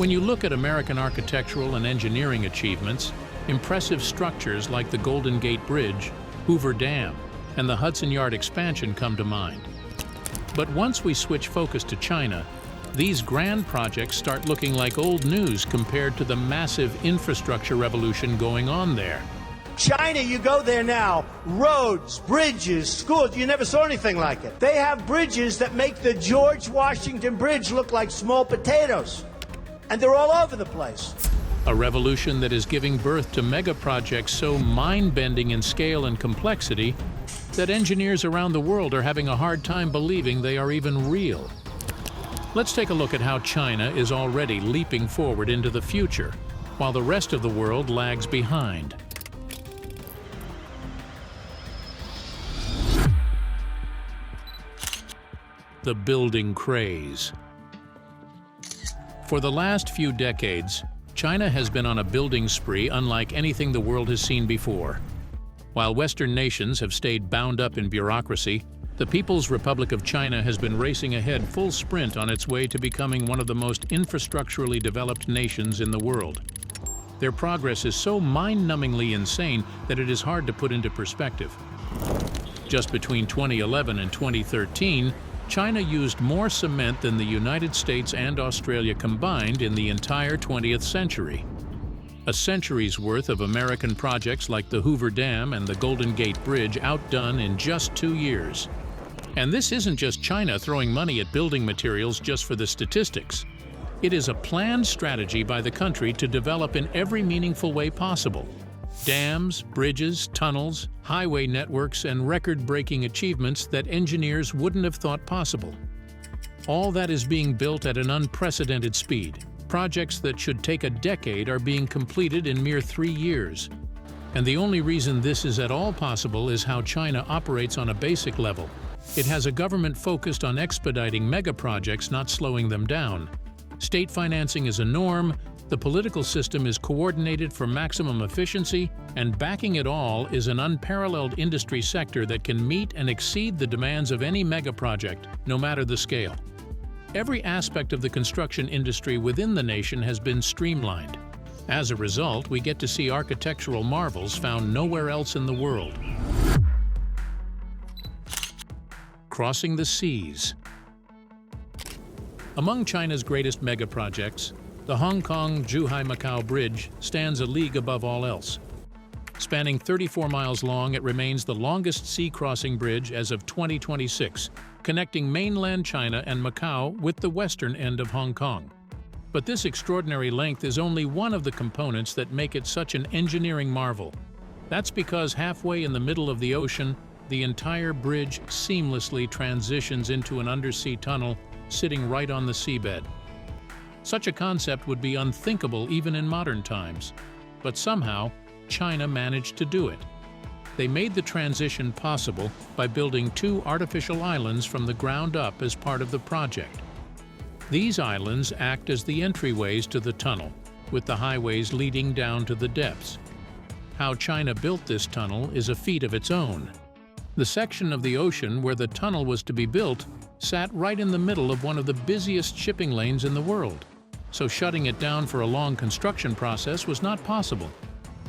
When you look at American architectural and engineering achievements, impressive structures like the Golden Gate Bridge, Hoover Dam, and the Hudson Yard expansion come to mind. But once we switch focus to China, these grand projects start looking like old news compared to the massive infrastructure revolution going on there. China, you go there now, roads, bridges, schools, you never saw anything like it. They have bridges that make the George Washington Bridge look like small potatoes. And they're all over the place. A revolution that is giving birth to mega projects so mind-bending in scale and complexity that engineers around the world are having a hard time believing they are even real. Let's take a look at how China is already leaping forward into the future, while the rest of the world lags behind. The building craze. For the last few decades, China has been on a building spree unlike anything the world has seen before. While Western nations have stayed bound up in bureaucracy, the People's Republic of China has been racing ahead full sprint on its way to becoming one of the most infrastructurally developed nations in the world. Their progress is so mind-numbingly insane that it is hard to put into perspective. Just between 2011 and 2013, China used more cement than the United States and Australia combined in the entire 20th century. A century's worth of American projects like the Hoover Dam and the Golden Gate Bridge outdone in just 2 years. And this isn't just China throwing money at building materials just for the statistics. It is a planned strategy by the country to develop in every meaningful way possible. Dams, bridges, tunnels, highway networks, and record-breaking achievements that engineers wouldn't have thought possible. All that is being built at an unprecedented speed. Projects that should take a decade are being completed in mere 3 years. And the only reason this is at all possible is how China operates on a basic level. It has a government focused on expediting mega projects, not slowing them down. State financing is a norm, the political system is coordinated for maximum efficiency, and backing it all is an unparalleled industry sector that can meet and exceed the demands of any mega project, no matter the scale. Every aspect of the construction industry within the nation has been streamlined. As a result, we get to see architectural marvels found nowhere else in the world. Crossing the seas. Among China's greatest mega projects, the Kong-Zhuhai-Macau Bridge stands a league above all else. Spanning 34 miles long, it remains the longest sea-crossing bridge as of 2026, connecting mainland China and Macau with the western end of Hong Kong. But this extraordinary length is only one of the components that make it such an engineering marvel. That's because halfway in the middle of the ocean, the entire bridge seamlessly transitions into an undersea tunnel sitting right on the seabed. Such a concept would be unthinkable even in modern times, but somehow China managed to do it. They made the transition possible by building 2 artificial islands from the ground up as part of the project. These islands act as the entryways to the tunnel, with the highways leading down to the depths. How China built this tunnel is a feat of its own. The section of the ocean where the tunnel was to be built sat right in the middle of one of the busiest shipping lanes in the world. So shutting it down for a long construction process was not possible.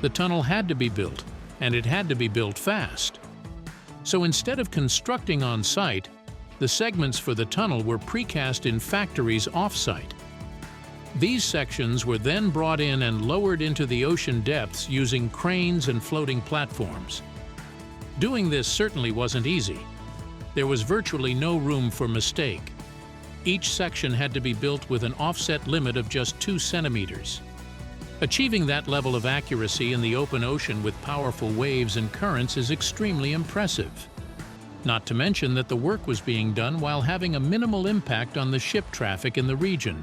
The tunnel had to be built, and it had to be built fast. So instead of constructing on site, the segments for the tunnel were precast in factories off-site. These sections were then brought in and lowered into the ocean depths using cranes and floating platforms. Doing this certainly wasn't easy. There was virtually no room for mistake. Each section had to be built with an offset limit of just 2 centimeters. Achieving that level of accuracy in the open ocean with powerful waves and currents is extremely impressive. Not to mention that the work was being done while having a minimal impact on the ship traffic in the region.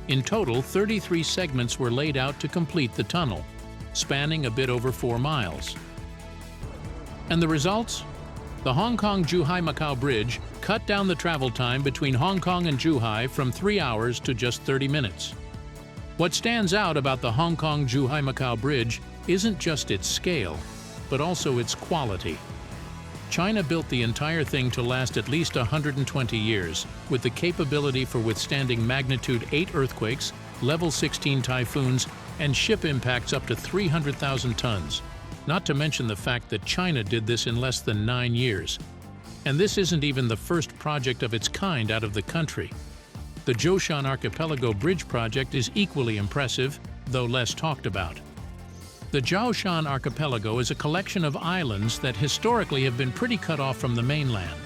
In total, 33 segments were laid out to complete the tunnel, spanning a bit over 4 miles. And the results? The Kong-Zhuhai-Macau Bridge cut down the travel time between Hong Kong and Zhuhai from 3 hours to just 30 minutes. What stands out about the Kong-Zhuhai-Macau Bridge isn't just its scale, but also its quality. China built the entire thing to last at least 120 years, with the capability for withstanding magnitude 8 earthquakes level 16 typhoons, and ship impacts up to 300,000 tons. Not to mention the fact that China did this in less than 9 years. And this isn't even the first project of its kind out of the country. The Zhoushan Archipelago Bridge project is equally impressive, though less talked about. The Zhoushan Archipelago is a collection of islands that historically have been pretty cut off from the mainland.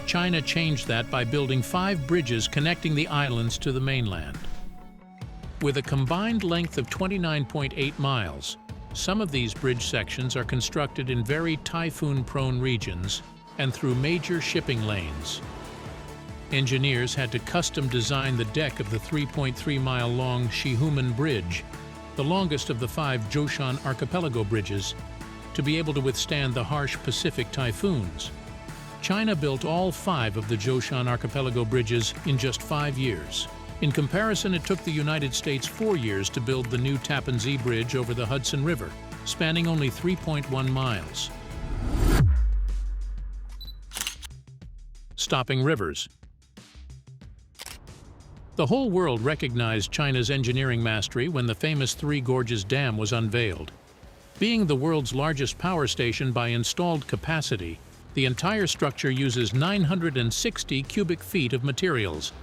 China changed that by building 5 bridges connecting the islands to the mainland. With a combined length of 29.8 miles, some of these bridge sections are constructed in very typhoon-prone regions and through major shipping lanes. Engineers had to custom design the deck of the 3.3-mile-long Shihumen Bridge, the longest of the 5 Zhoushan Archipelago bridges, to be able to withstand the harsh Pacific typhoons. China built all 5 of the Zhoushan Archipelago bridges in just 5 years. In comparison, it took the United States 4 years to build the new Tappan Zee Bridge over the Hudson River, spanning only 3.1 miles. Stopping rivers. The whole world recognized China's engineering mastery when the famous Three Gorges Dam was unveiled. Being the world's largest power station by installed capacity, the entire structure uses 960 cubic feet of materials.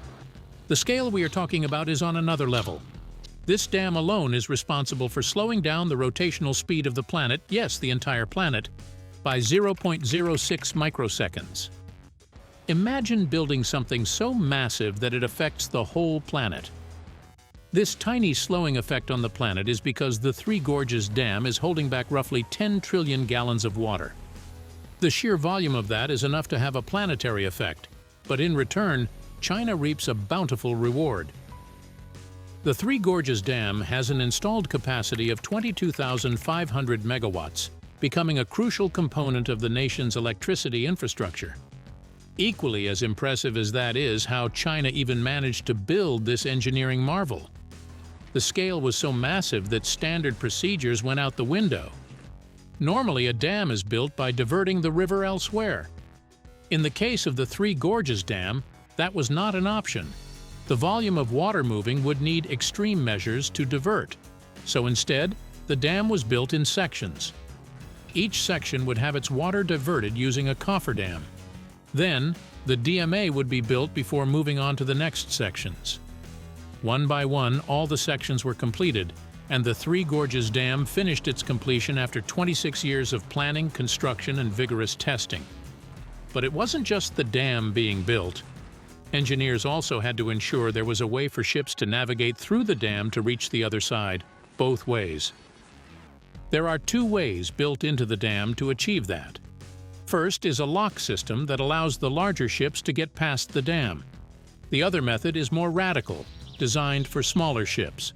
The scale we are talking about is on another level. This dam alone is responsible for slowing down the rotational speed of the planet, yes, the entire planet, by 0.06 microseconds. Imagine building something so massive that it affects the whole planet. This tiny slowing effect on the planet is because the Three Gorges Dam is holding back roughly 10 trillion gallons of water. The sheer volume of that is enough to have a planetary effect, but in return, China reaps a bountiful reward. The Three Gorges Dam has an installed capacity of 22,500 megawatts, becoming a crucial component of the nation's electricity infrastructure. Equally as impressive as that is how China even managed to build this engineering marvel. The scale was so massive that standard procedures went out the window. Normally, a dam is built by diverting the river elsewhere. In the case of the Three Gorges Dam, that was not an option. The volume of water moving would need extreme measures to divert. So instead, the dam was built in sections. Each section would have its water diverted using a cofferdam. Then, the DMA would be built before moving on to the next sections. One by one, all the sections were completed, and the Three Gorges Dam finished its completion after 26 years of planning, construction, and vigorous testing. But it wasn't just the dam being built. Engineers also had to ensure there was a way for ships to navigate through the dam to reach the other side, both ways. There are 2 ways built into the dam to achieve that. First is a lock system that allows the larger ships to get past the dam. The other method is more radical, designed for smaller ships.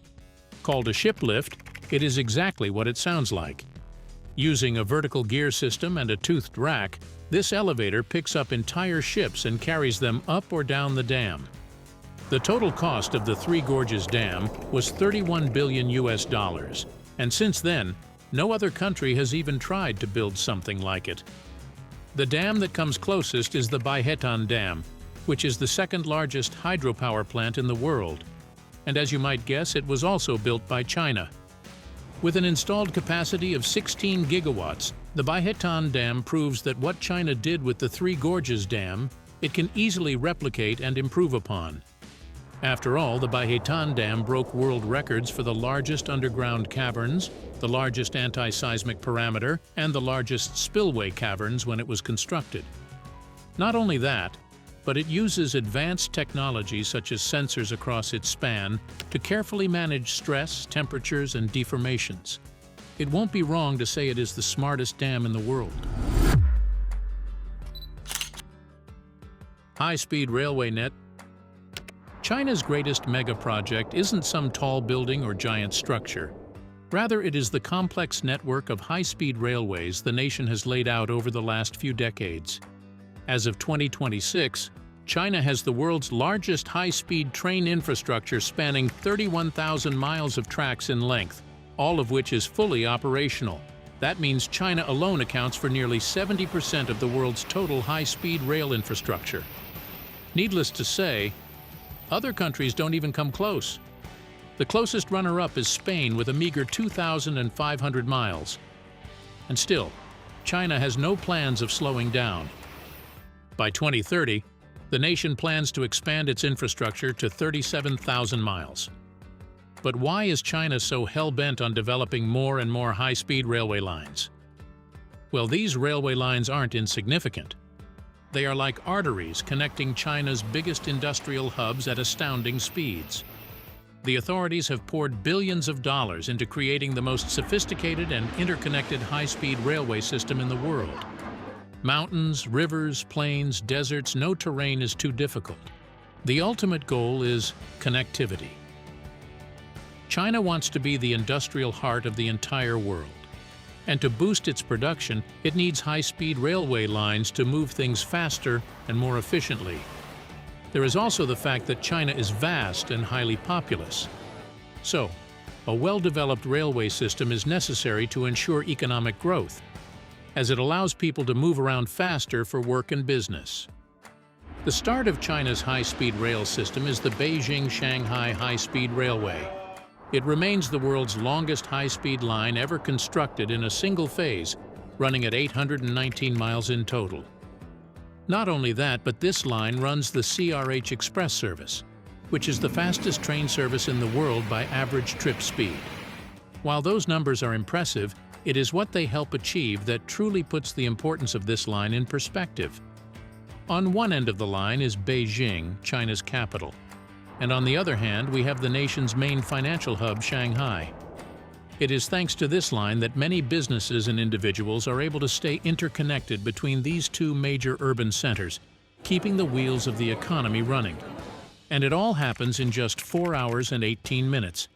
Called a ship lift, it is exactly what it sounds like. Using a vertical gear system and a toothed rack, this elevator picks up entire ships and carries them up or down the dam. The total cost of the Three Gorges Dam was $31 billion, and since then, no other country has even tried to build something like it. The dam that comes closest is the Baihetan Dam, which is the second largest hydropower plant in the world. And as you might guess, it was also built by China. With an installed capacity of 16 gigawatts, the Baihetan Dam proves that what China did with the Three Gorges Dam, it can easily replicate and improve upon. After all, the Baihetan Dam broke world records for the largest underground caverns, the largest anti-seismic parameter, and the largest spillway caverns when it was constructed. Not only that, but it uses advanced technology such as sensors across its span to carefully manage stress, temperatures, and deformations. It won't be wrong to say it is the smartest dam in the world. High-speed railway net. China's greatest mega project isn't some tall building or giant structure. Rather, it is the complex network of high-speed railways the nation has laid out over the last few decades. As of 2026, China has the world's largest high-speed train infrastructure spanning 31,000 miles of tracks in length, all of which is fully operational. That means China alone accounts for nearly 70% of the world's total high-speed rail infrastructure. Needless to say, other countries don't even come close. The closest runner-up is Spain with a meager 2,500 miles. And still, China has no plans of slowing down. By 2030, the nation plans to expand its infrastructure to 37,000 miles. But why is China so hell-bent on developing more and more high-speed railway lines? Well, these railway lines aren't insignificant. They are like arteries connecting China's biggest industrial hubs at astounding speeds. The authorities have poured billions of dollars into creating the most sophisticated and interconnected high-speed railway system in the world. Mountains, rivers, plains, deserts, no terrain is too difficult. The ultimate goal is connectivity. China wants to be the industrial heart of the entire world. And to boost its production, it needs high-speed railway lines to move things faster and more efficiently. There is also the fact that China is vast and highly populous. So, a well-developed railway system is necessary to ensure economic growth, as it allows people to move around faster for work and business. The start of China's high-speed rail system is the Beijing-Shanghai High-Speed Railway. It remains the world's longest high-speed line ever constructed in a single phase, running at 819 miles in total. Not only that, but this line runs the CRH Express service, which is the fastest train service in the world by average trip speed. While those numbers are impressive, it is what they help achieve that truly puts the importance of this line in perspective. On one end of the line is Beijing, China's capital, and on the other hand, we have the nation's main financial hub, Shanghai. It is thanks to this line that many businesses and individuals are able to stay interconnected between these two major urban centers, keeping the wheels of the economy running. And it all happens in just 4 hours and 18 minutes.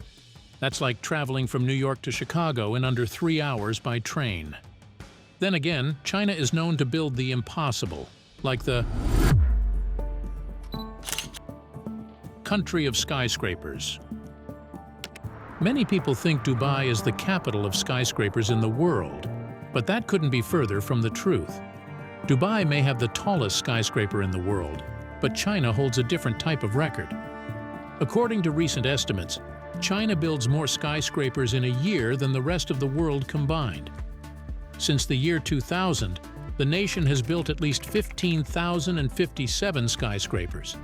That's like traveling from New York to Chicago in under 3 hours by train. Then again, China is known to build the impossible, like the country of skyscrapers. Many people think Dubai is the capital of skyscrapers in the world, but that couldn't be further from the truth. Dubai may have the tallest skyscraper in the world, but China holds a different type of record. According to recent estimates, China builds more skyscrapers in a year than the rest of the world combined. Since the year 2000, the nation has built at least 15,057 skyscrapers.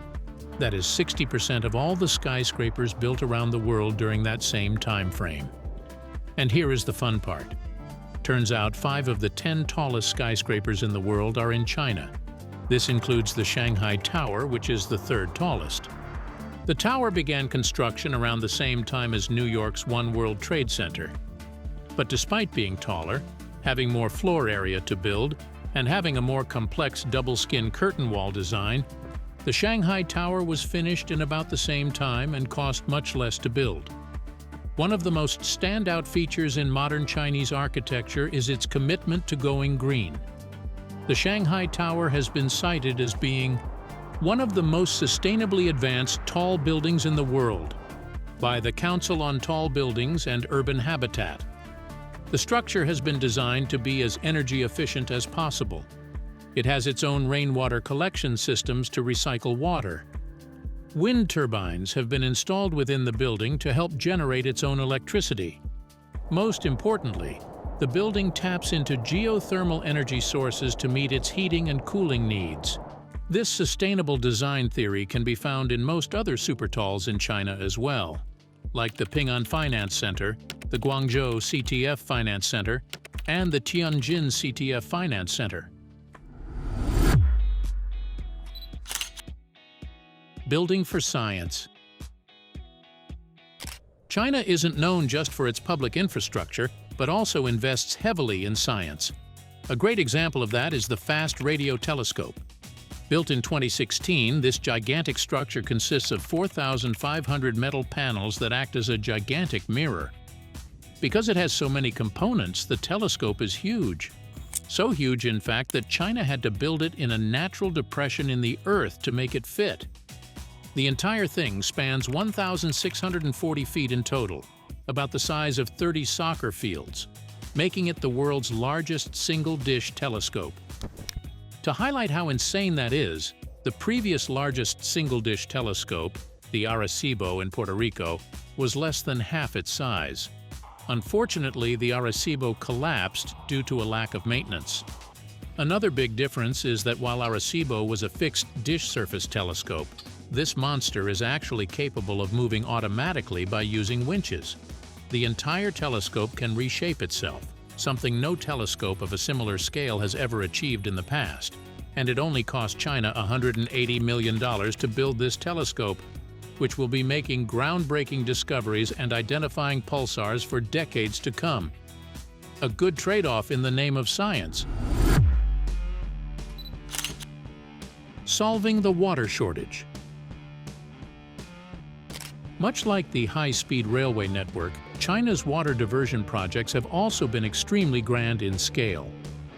That is 60% of all the skyscrapers built around the world during that same time frame. And here is the fun part. Turns out 5 of the 10 tallest skyscrapers in the world are in China. This includes the Shanghai Tower, which is the 3rd tallest. The tower began construction around the same time as New York's One World Trade Center. But despite being taller, having more floor area to build, and having a more complex double-skin curtain wall design, the Shanghai Tower was finished in about the same time and cost much less to build. One of the most standout features in modern Chinese architecture is its commitment to going green. The Shanghai Tower has been cited as being one of the most sustainably advanced tall buildings in the world by the Council on Tall Buildings and Urban Habitat. The structure has been designed to be as energy efficient as possible. It has its own rainwater collection systems to recycle water. Wind turbines have been installed within the building to help generate its own electricity. Most importantly, the building taps into geothermal energy sources to meet its heating and cooling needs. This sustainable design theory can be found in most other supertalls in China as well, like the Ping An Finance Center, the Guangzhou CTF Finance Center, and the Tianjin CTF Finance Center. Building for science. China isn't known just for its public infrastructure, but also invests heavily in science. A great example of that is the Fast Radio Telescope. Built in 2016, this gigantic structure consists of 4,500 metal panels that act as a gigantic mirror. Because it has so many components, the telescope is huge. So huge, in fact, that China had to build it in a natural depression in the earth to make it fit. The entire thing spans 1,640 feet in total, about the size of 30 soccer fields, making it the world's largest single-dish telescope. To highlight how insane that is, the previous largest single-dish telescope, the Arecibo in Puerto Rico, was less than half its size. Unfortunately, the Arecibo collapsed due to a lack of maintenance. Another big difference is that while Arecibo was a fixed dish surface telescope, this monster is actually capable of moving automatically by using winches. The entire telescope can reshape itself, something no telescope of a similar scale has ever achieved in the past. And it only cost China $180 million to build this telescope, which will be making groundbreaking discoveries and identifying pulsars for decades to come. A good trade-off in the name of science. Solving the water shortage. Much like the high-speed railway network, China's water diversion projects have also been extremely grand in scale.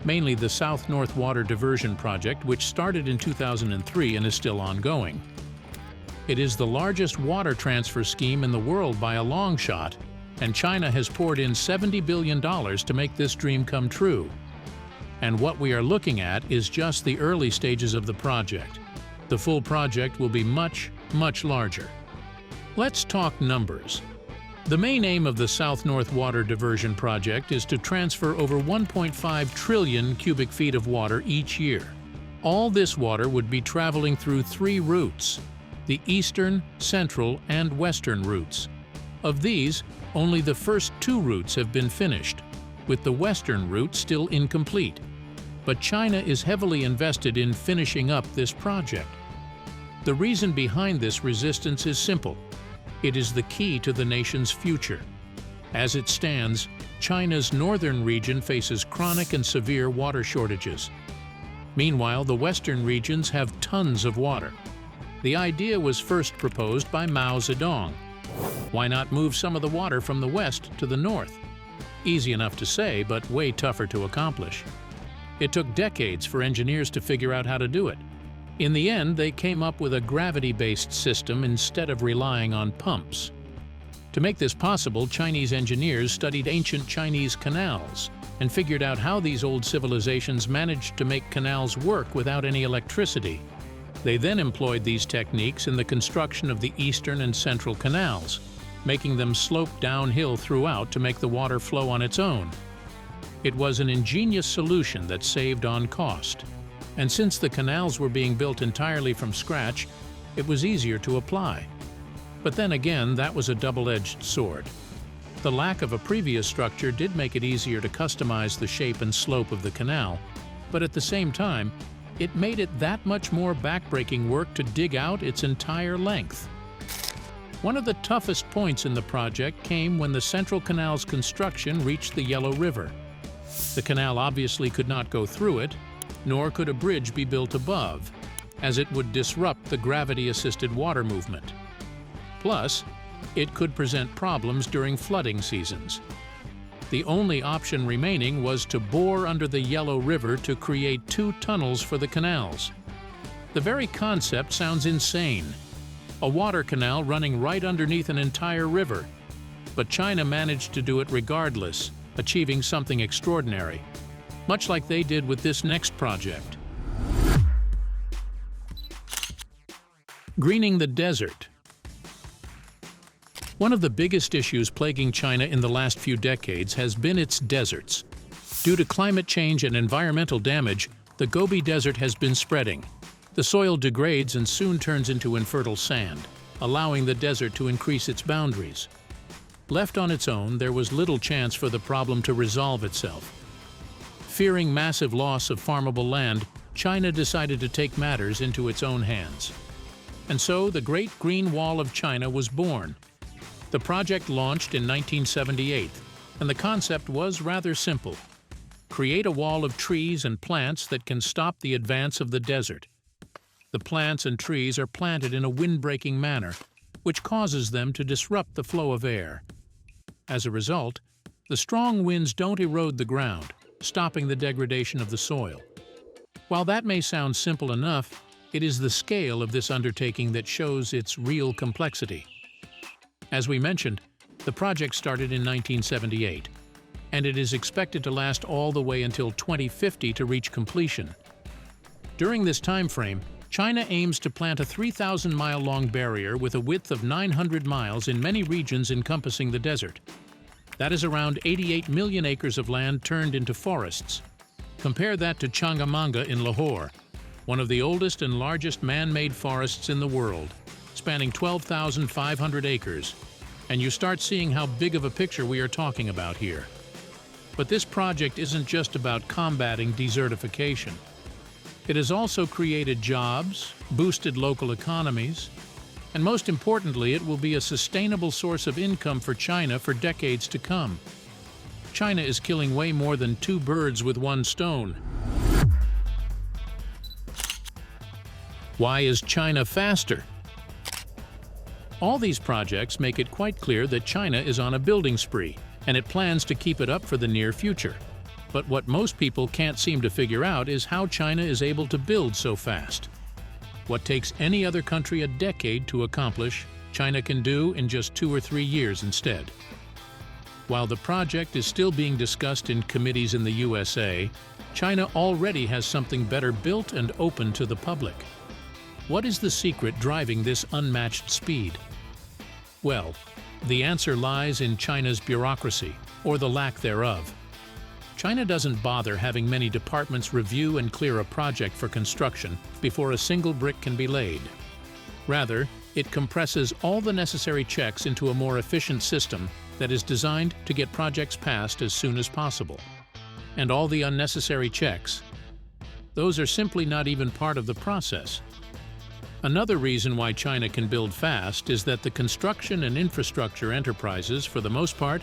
Mainly the South-North Water Diversion Project, which started in 2003 and is still ongoing. It is the largest water transfer scheme in the world by a long shot, and China has poured in $70 billion to make this dream come true. And what we are looking at is just the early stages of the project. The full project will be much, much larger. Let's talk numbers. The main aim of the South-North Water Diversion Project is to transfer over 1.5 trillion cubic feet of water each year. All this water would be traveling through 3 routes: the eastern, central, and western routes. Of these, only the first 2 routes have been finished, with the western route still incomplete. But China is heavily invested in finishing up this project. The reason behind this resistance is simple. It is the key to the nation's future. As it stands, China's northern region faces chronic and severe water shortages. Meanwhile, the western regions have tons of water. The idea was first proposed by Mao Zedong. Why not move some of the water from the west to the north? Easy enough to say, but way tougher to accomplish. It took decades for engineers to figure out how to do it. In the end, they came up with a gravity-based system instead of relying on pumps. To make this possible, Chinese engineers studied ancient Chinese canals and figured out how these old civilizations managed to make canals work without any electricity. They then employed these techniques in the construction of the eastern and central canals, making them slope downhill throughout to make the water flow on its own. It was an ingenious solution that saved on cost. And since the canals were being built entirely from scratch, it was easier to apply. But then again, that was a double-edged sword. The lack of a previous structure did make it easier to customize the shape and slope of the canal, but at the same time, it made it that much more backbreaking work to dig out its entire length. One of the toughest points in the project came when the Central Canal's construction reached the Yellow River. The canal obviously could not go through it, nor could a bridge be built above, as it would disrupt the gravity-assisted water movement. Plus, it could present problems during flooding seasons. The only option remaining was to bore under the Yellow River to create 2 tunnels for the canals. The very concept sounds insane. A water canal running right underneath an entire river. But China managed to do it regardless, achieving something extraordinary. Much like they did with this next project. Greening the desert. One of the biggest issues plaguing China in the last few decades has been its deserts. Due to climate change and environmental damage, the Gobi Desert has been spreading. The soil degrades and soon turns into infertile sand, allowing the desert to increase its boundaries. Left on its own, there was little chance for the problem to resolve itself. Fearing massive loss of farmable land, China decided to take matters into its own hands. And so the Great Green Wall of China was born. The project launched in 1978, and the concept was rather simple. Create a wall of trees and plants that can stop the advance of the desert. The plants and trees are planted in a wind-breaking manner, which causes them to disrupt the flow of air. As a result, the strong winds don't erode the ground, stopping the degradation of the soil. While that may sound simple enough, it is the scale of this undertaking that shows its real complexity. As we mentioned, the project started in 1978, and it is expected to last all the way until 2050 to reach completion. During this time frame, China aims to plant a 3,000-mile-long barrier with a width of 900 miles in many regions encompassing the desert. That is around 88 million acres of land turned into forests. Compare that to Changamanga in Lahore, one of the oldest and largest man-made forests in the world, spanning 12,500 acres, and you start seeing how big of a picture we are talking about here. But this project isn't just about combating desertification. It has also created jobs, boosted local economies, and most importantly, it will be a sustainable source of income for China for decades to come. China is killing way more than 2 birds with 1 stone. Why is China faster? All these projects make it quite clear that China is on a building spree, and it plans to keep it up for the near future. But what most people can't seem to figure out is how China is able to build so fast. What takes any other country a decade to accomplish, China can do in just 2 or 3 years instead. While the project is still being discussed in committees in the USA, China already has something better built and open to the public. What is the secret driving this unmatched speed? Well, the answer lies in China's bureaucracy, or the lack thereof. China doesn't bother having many departments review and clear a project for construction before a single brick can be laid. Rather, it compresses all the necessary checks into a more efficient system that is designed to get projects passed as soon as possible. And all the unnecessary checks, those are simply not even part of the process. Another reason why China can build fast is that the construction and infrastructure enterprises, for the most part,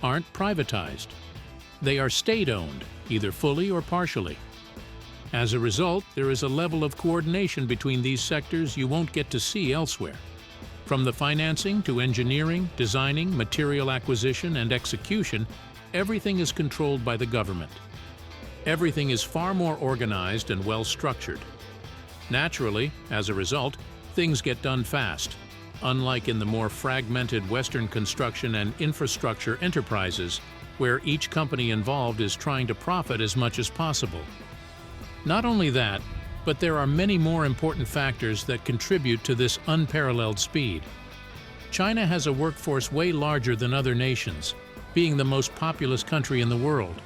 aren't privatized. They are state-owned, either fully or partially. As a result, there is a level of coordination between these sectors you won't get to see elsewhere. From the financing to engineering, designing, material acquisition, and execution, everything is controlled by the government. Everything is far more organized and well-structured. Naturally, as a result, things get done fast, unlike in the more fragmented Western construction and infrastructure enterprises, where each company involved is trying to profit as much as possible. Not only that, but there are many more important factors that contribute to this unparalleled speed. China has a workforce way larger than other nations, being the most populous country in the world.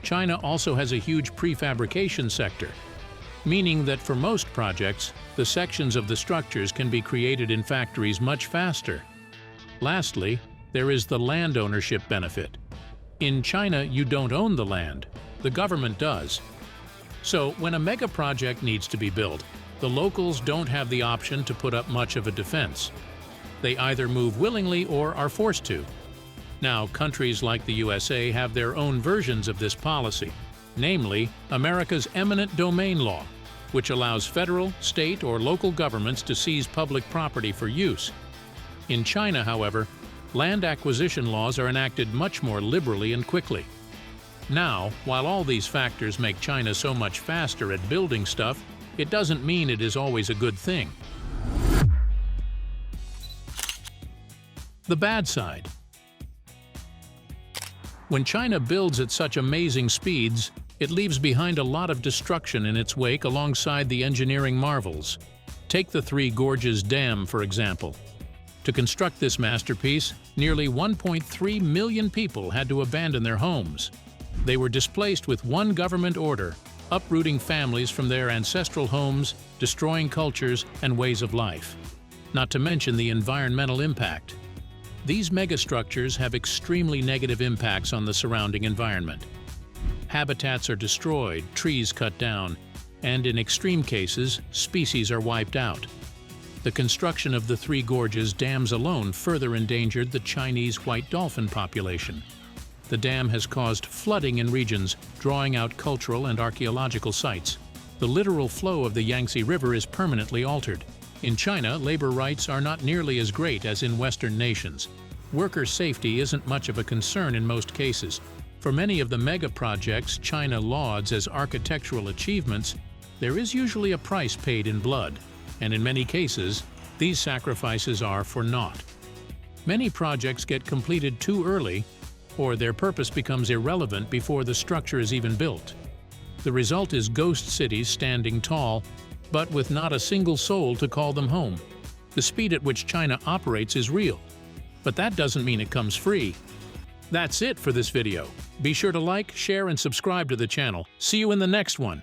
China also has a huge prefabrication sector, meaning that for most projects, the sections of the structures can be created in factories much faster. Lastly, there is the land ownership benefit. In China, you don't own the land, the government does. So when a mega project needs to be built, the locals don't have the option to put up much of a defense. They either move willingly or are forced to. Now, countries like the USA have their own versions of this policy, namely America's eminent domain law, which allows federal, state, or local governments to seize public property for use. In China, however, land acquisition laws are enacted much more liberally and quickly. Now, while all these factors make China so much faster at building stuff, it doesn't mean it is always a good thing. The bad side. When China builds at such amazing speeds, it leaves behind a lot of destruction in its wake alongside the engineering marvels. Take the Three Gorges Dam, for example. To construct this masterpiece, nearly 1.3 million people had to abandon their homes. They were displaced with one government order, uprooting families from their ancestral homes, destroying cultures and ways of life. Not to mention the environmental impact. These megastructures have extremely negative impacts on the surrounding environment. Habitats are destroyed, trees cut down, and in extreme cases, species are wiped out. The construction of the Three Gorges dams alone further endangered the Chinese white dolphin population. The dam has caused flooding in regions, drawing out cultural and archaeological sites. The literal flow of the Yangtze River is permanently altered. In China, labor rights are not nearly as great as in Western nations. Worker safety isn't much of a concern in most cases. For many of the mega projects China lauds as architectural achievements, there is usually a price paid in blood, and in many cases, these sacrifices are for naught. Many projects get completed too early, or their purpose becomes irrelevant before the structure is even built. The result is ghost cities standing tall, but with not a single soul to call them home. The speed at which China operates is real, but that doesn't mean it comes free. That's it for this video. Be sure to like, share, and subscribe to the channel. See you in the next one.